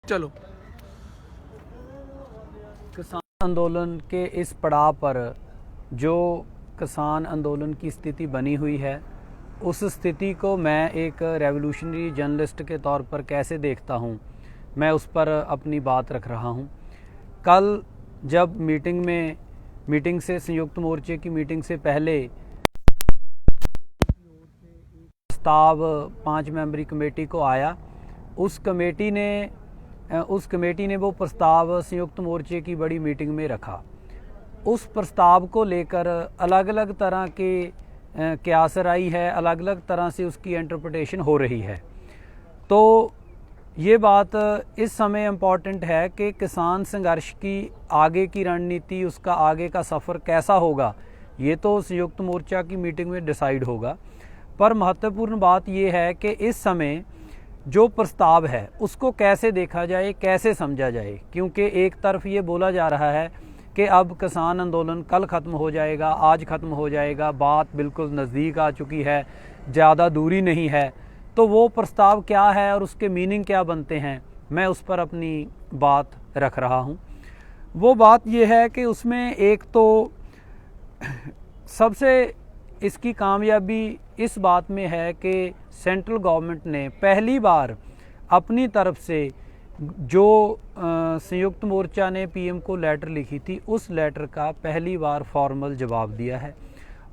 चलो। किसान आंदोलन के इस पड़ाव पर जो किसान आंदोलन की स्थिति बनी हुई है, उस स्थिति को मैं एक रेवोल्यूशनरी जर्नलिस्ट के तौर पर कैसे देखता हूँ, मैं उस पर अपनी बात रख रहा हूँ। कल जब मीटिंग से संयुक्त मोर्चे की मीटिंग से पहले प्रस्ताव 5 मेंबरी कमेटी को आया, उस कमेटी ने वो प्रस्ताव संयुक्त मोर्चे की बड़ी मीटिंग में रखा। उस प्रस्ताव को लेकर अलग अलग तरह के क्यासराई है, अलग अलग तरह से उसकी इंटरप्रिटेशन हो रही है। तो ये बात इस समय इम्पॉर्टेंट है कि किसान संघर्ष की आगे की रणनीति, उसका आगे का सफ़र कैसा होगा, ये तो संयुक्त मोर्चा की मीटिंग में डिसाइड होगा। पर महत्वपूर्ण बात ये है कि इस समय जो प्रस्ताव है उसको कैसे देखा जाए, कैसे समझा जाए, क्योंकि एक तरफ ये बोला जा रहा है कि अब किसान आंदोलन कल ख़त्म हो जाएगा, आज ख़त्म हो जाएगा, बात बिल्कुल नज़दीक आ चुकी है, ज़्यादा दूरी नहीं है। तो वो प्रस्ताव क्या है और उसके मीनिंग क्या बनते हैं, मैं उस पर अपनी बात रख रहा हूँ। वो बात ये है कि उसमें एक तो सबसे इसकी कामयाबी इस बात में है कि सेंट्रल गवर्नमेंट ने पहली बार अपनी तरफ से जो संयुक्त मोर्चा ने पीएम को लेटर लिखी थी, उस लेटर का पहली बार फॉर्मल जवाब दिया है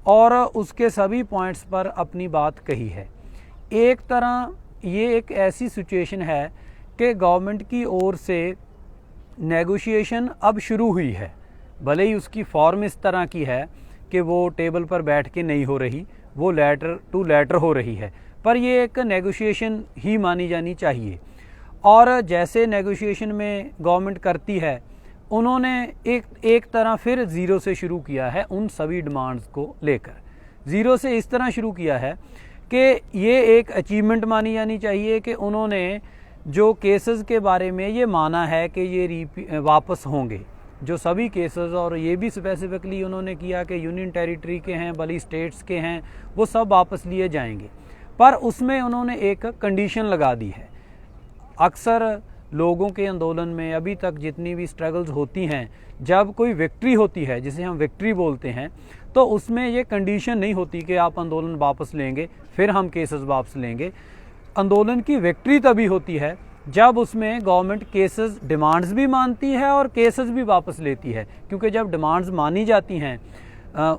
और उसके सभी पॉइंट्स पर अपनी बात कही है। एक तरह ये एक ऐसी सिचुएशन है कि गवर्नमेंट की ओर से नेगोशिएशन अब शुरू हुई है, भले ही उसकी फॉर्म इस तरह की है कि वो टेबल पर बैठ के नहीं हो रही, वो लेटर टू लेटर हो रही है, पर ये एक नेगोशिएशन ही मानी जानी चाहिए। और जैसे नेगोशिएशन में गवर्नमेंट करती है, उन्होंने एक तरह फिर ज़ीरो से शुरू किया है उन सभी डिमांड्स को लेकर। ज़ीरो से इस तरह शुरू किया है कि ये एक अचीवमेंट मानी जानी चाहिए कि उन्होंने जो केसेस के बारे में ये माना है कि ये वापस होंगे, जो सभी केसेस, और ये भी स्पेसिफिकली उन्होंने किया कि यूनियन टेरिटरी के हैं, भले स्टेट्स के हैं, वो सब वापस लिए जाएंगे। पर उसमें उन्होंने एक कंडीशन लगा दी है। अक्सर लोगों के आंदोलन में अभी तक जितनी भी स्ट्रगल्स होती हैं, जब कोई विक्ट्री होती है, जिसे हम विक्ट्री बोलते हैं, तो उसमें ये कंडीशन नहीं होती कि आप आंदोलन वापस लेंगे फिर हम केसेस वापस लेंगे। आंदोलन की विक्ट्री तभी होती है जब उसमें गवर्नमेंट केसेस डिमांड्स भी मानती है और केसेस भी वापस लेती है, क्योंकि जब डिमांड्स मानी जाती हैं,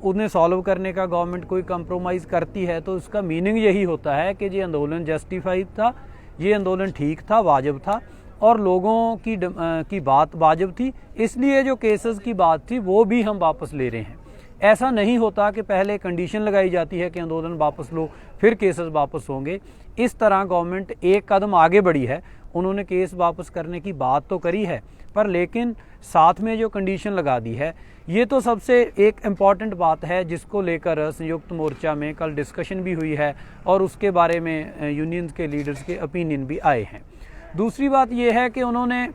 उन्हें सॉल्व करने का गवर्नमेंट कोई कंप्रोमाइज़ करती है, तो उसका मीनिंग यही होता है कि ये आंदोलन जस्टिफाइड था, ये आंदोलन ठीक था, वाजिब था और लोगों की बात वाजिब थी, इसलिए जो केसेस की बात थी वो भी हम वापस ले रहे हैं। ऐसा नहीं होता कि पहले कंडीशन लगाई जाती है कि आंदोलन वापस लो फिर केसेस वापस होंगे। इस तरह गवर्नमेंट एक कदम आगे बढ़ी है, उन्होंने केस वापस करने की बात तो करी है, पर लेकिन साथ में जो कंडीशन लगा दी है, ये तो सबसे एक इम्पॉर्टेंट बात है जिसको लेकर संयुक्त मोर्चा में कल डिस्कशन भी हुई है और उसके बारे में यूनियंस के लीडर्स के ओपिनियन भी आए हैं। दूसरी बात ये है कि उन्होंने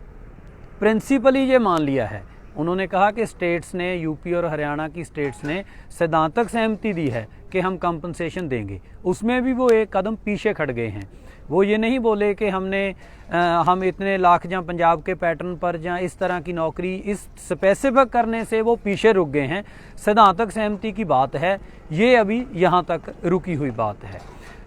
प्रिंसिपली ये मान लिया है, उन्होंने कहा कि स्टेट्स ने, यूपी और हरियाणा की स्टेट्स ने सैद्धांतिक सहमति दी है कि हम कंपनसेशन देंगे। उसमें भी वो एक कदम पीछे खड़ गए हैं। वो ये नहीं बोले कि हम इतने लाख जहाँ पंजाब के पैटर्न पर जहाँ इस तरह की नौकरी, इस स्पेसिफिक करने से वो पीछे रुक गए हैं। सैद्धांतिक सहमति की बात है, ये अभी यहाँ तक रुकी हुई बात है।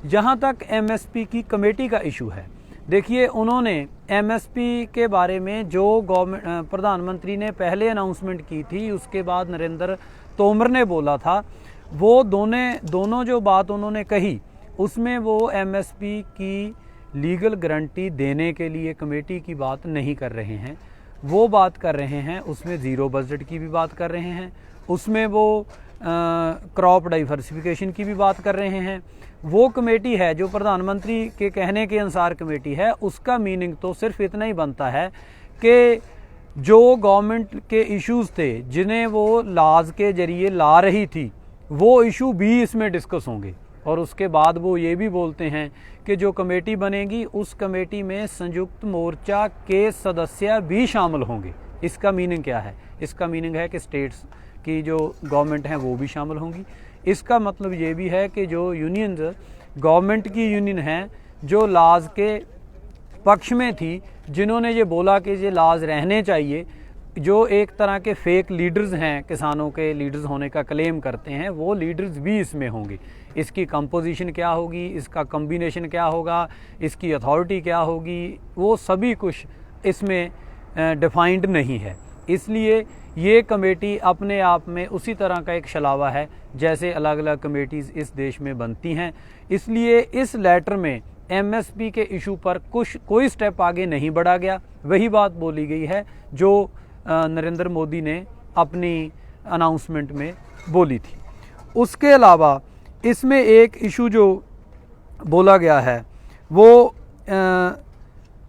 जहाँ तक एमएसपी की कमेटी का इशू है, देखिए उन्होंने एमएसपी के बारे में जो प्रधानमंत्री ने पहले अनाउंसमेंट की थी, उसके बाद नरेंद्र तोमर ने बोला था, वो दोनों जो बात उन्होंने कही, उसमें वो एमएसपी की लीगल गारंटी देने के लिए कमेटी की बात नहीं कर रहे हैं। वो बात कर रहे हैं, उसमें ज़ीरो बजट की भी बात कर रहे हैं, उसमें वो क्रॉप डाइवर्सिफिकेशन की भी बात कर रहे हैं। वो कमेटी है जो प्रधानमंत्री के कहने के अनुसार कमेटी है, उसका मीनिंग तो सिर्फ इतना ही बनता है कि जो गवर्नमेंट के इश्यूज़ थे जिन्हें वो लाज के जरिए ला रही थी, वो इशू भी इसमें डिस्कस होंगे। और उसके बाद वो ये भी बोलते हैं कि जो कमेटी बनेगी उस कमेटी में संयुक्त मोर्चा के सदस्य भी शामिल होंगे। इसका मीनिंग क्या है? इसका मीनिंग है कि स्टेट्स की जो गवर्नमेंट हैं वो भी शामिल होंगी। इसका मतलब ये भी है कि जो यूनियंस गवर्नमेंट की यूनियन हैं, जो लाज के पक्ष में थी, जिन्होंने ये बोला कि ये लाज रहने चाहिए, जो एक तरह के फेक लीडर्स हैं, किसानों के लीडर्स होने का क्लेम करते हैं, वो लीडर्स भी इसमें होंगे। इसकी कंपोजिशन क्या होगी, इसका कम्बिनेशन क्या होगा, इसकी अथॉरिटी क्या होगी, वो सभी कुछ इसमें डिफाइंड नहीं है। इसलिए ये कमेटी अपने आप में उसी तरह का एक छलावा है जैसे अलग अलग कमेटीज़ इस देश में बनती हैं। इसलिए इस लेटर में एमएसपी के इशू पर कोई स्टेप आगे नहीं बढ़ा गया। वही बात बोली गई है जो नरेंद्र मोदी ने अपनी अनाउंसमेंट में बोली थी। उसके अलावा इसमें एक इशू जो बोला गया है वो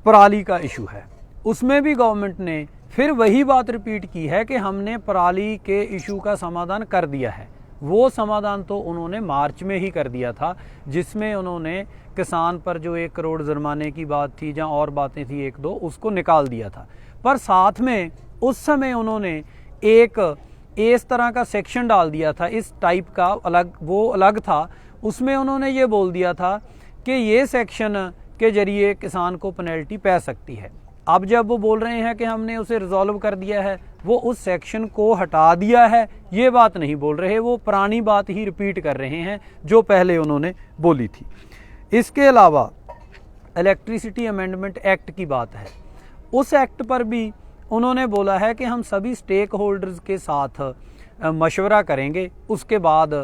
पराली का इशू है। उसमें भी गवर्नमेंट ने फिर वही बात रिपीट की है कि हमने पराली के इशू का समाधान कर दिया है। वो समाधान तो उन्होंने मार्च में ही कर दिया था, जिसमें उन्होंने किसान पर जो 1 करोड़ जुर्माने की बात थी, जहाँ और बातें थी 1-2, उसको निकाल दिया था। पर साथ में उस समय उन्होंने एक इस तरह का सेक्शन डाल दिया था, इस टाइप का अलग था। उसमें उन्होंने ये बोल दिया था कि ये सेक्शन के जरिए किसान को पेनल्टी पै सकती है। अब जब वो बोल रहे हैं कि हमने उसे रिजॉल्व कर दिया है, वो उस सेक्शन को हटा दिया है, ये बात नहीं बोल रहे, वो पुरानी बात ही रिपीट कर रहे हैं जो पहले उन्होंने बोली थी। इसके अलावा इलेक्ट्रिसिटी अमेंडमेंट एक्ट की बात है। उस एक्ट पर भी उन्होंने बोला है कि हम सभी स्टेक होल्डर्स के साथ मशवरा करेंगे, उसके बाद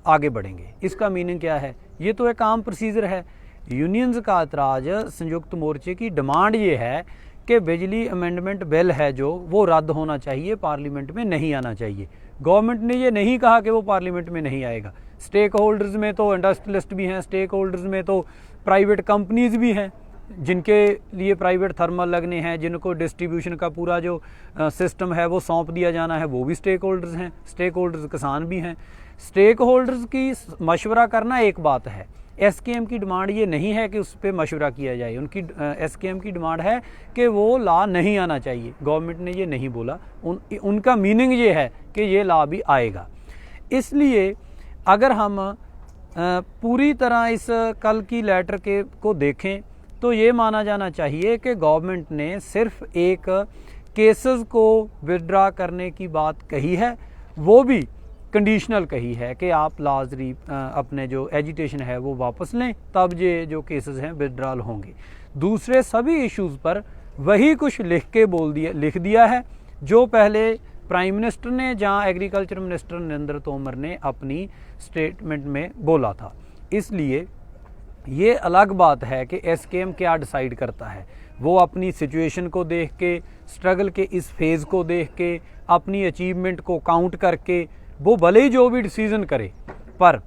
आगे बढ़ेंगे। इसका मीनिंग क्या है? ये तो एक आम प्रोसीजर है। यूनियंस का एतराज़, संयुक्त मोर्चे की डिमांड ये है कि बिजली अमेंडमेंट बिल है जो वो रद्द होना चाहिए, पार्लियामेंट में नहीं आना चाहिए। गवर्नमेंट ने ये नहीं कहा कि वो पार्लियामेंट में नहीं आएगा। स्टेक होल्डर्स में तो इंडस्ट्रियलिस्ट भी हैं, स्टेक होल्डर्स में तो प्राइवेट कंपनीज भी हैं जिनके लिए प्राइवेट थर्मल लगने हैं, जिनको डिस्ट्रीब्यूशन का पूरा जो सिस्टम है वो सौंप दिया जाना है, वो भी स्टेक होल्डर्स हैं। स्टेक होल्डर्स किसान भी हैं। स्टेक होल्डर्स की मशवरा करना एक बात है। एसकेएम की डिमांड ये नहीं है कि उस पर मशवरा किया जाए। उनकी एसकेएम की डिमांड है कि वो लॉ नहीं आना चाहिए। गवर्नमेंट ने ये नहीं बोला, उनका मीनिंग ये है कि ये लॉ भी आएगा। इसलिए अगर हम पूरी तरह इस कल की लेटर को देखें तो ये माना जाना चाहिए कि गवर्नमेंट ने सिर्फ एक केसेस को विड्रा करने की बात कही है, वो भी कंडीशनल कही है कि आप लाजरी अपने जो एजिटेशन है वो वापस लें, तब ये जो केसेस हैं विड्रॉल होंगे। दूसरे सभी इश्यूज़ पर वही कुछ लिख दिया है जो पहले प्राइम मिनिस्टर ने, जहाँ एग्रीकल्चर मिनिस्टर नरेंद्र तोमर ने अपनी स्टेटमेंट में बोला था। इसलिए ये अलग बात है कि एसकेएम क्या डिसाइड करता है। वो अपनी सिचुएशन को देख के, स्ट्रगल के इस फेज़ को देख के, अपनी अचीवमेंट को काउंट करके वो भले ही जो भी डिसीज़न करे, पर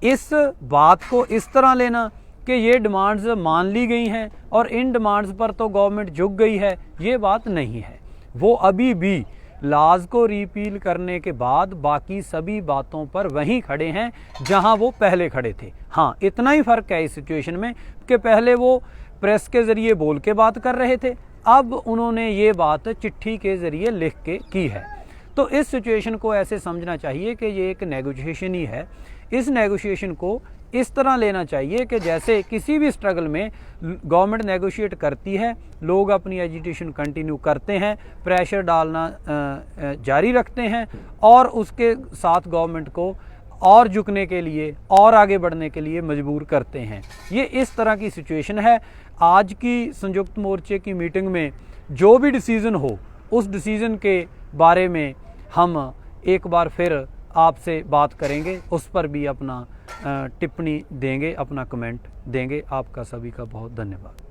इस बात को इस तरह लेना कि ये डिमांड्स मान ली गई हैं और इन डिमांड्स पर तो गवर्नमेंट झुक गई है, ये बात नहीं है। वो अभी भी लॉज को रिपील करने के बाद बाकी सभी बातों पर वहीं खड़े हैं जहां वो पहले खड़े थे। हाँ, इतना ही फ़र्क है इस सिचुएशन में कि पहले वो प्रेस के ज़रिए बोल के बात कर रहे थे, अब उन्होंने ये बात चिट्ठी के ज़रिए लिख के की है। तो इस सिचुएशन को ऐसे समझना चाहिए कि ये एक नेगोशिएशन ही है। इस नेगोशिएशन को इस तरह लेना चाहिए कि जैसे किसी भी स्ट्रगल में गवर्नमेंट नेगोशिएट करती है, लोग अपनी एजिटेशन कंटिन्यू करते हैं, प्रेशर डालना जारी रखते हैं और उसके साथ गवर्नमेंट को और झुकने के लिए और आगे बढ़ने के लिए मजबूर करते हैं। ये इस तरह की सिचुएशन है। आज की संयुक्त मोर्चे की मीटिंग में जो भी डिसीज़न हो, उस डिसीज़न के बारे में हम एक बार फिर आपसे बात करेंगे, उस पर भी अपना टिप्पणी देंगे, अपना कमेंट देंगे। आपका सभी का बहुत धन्यवाद।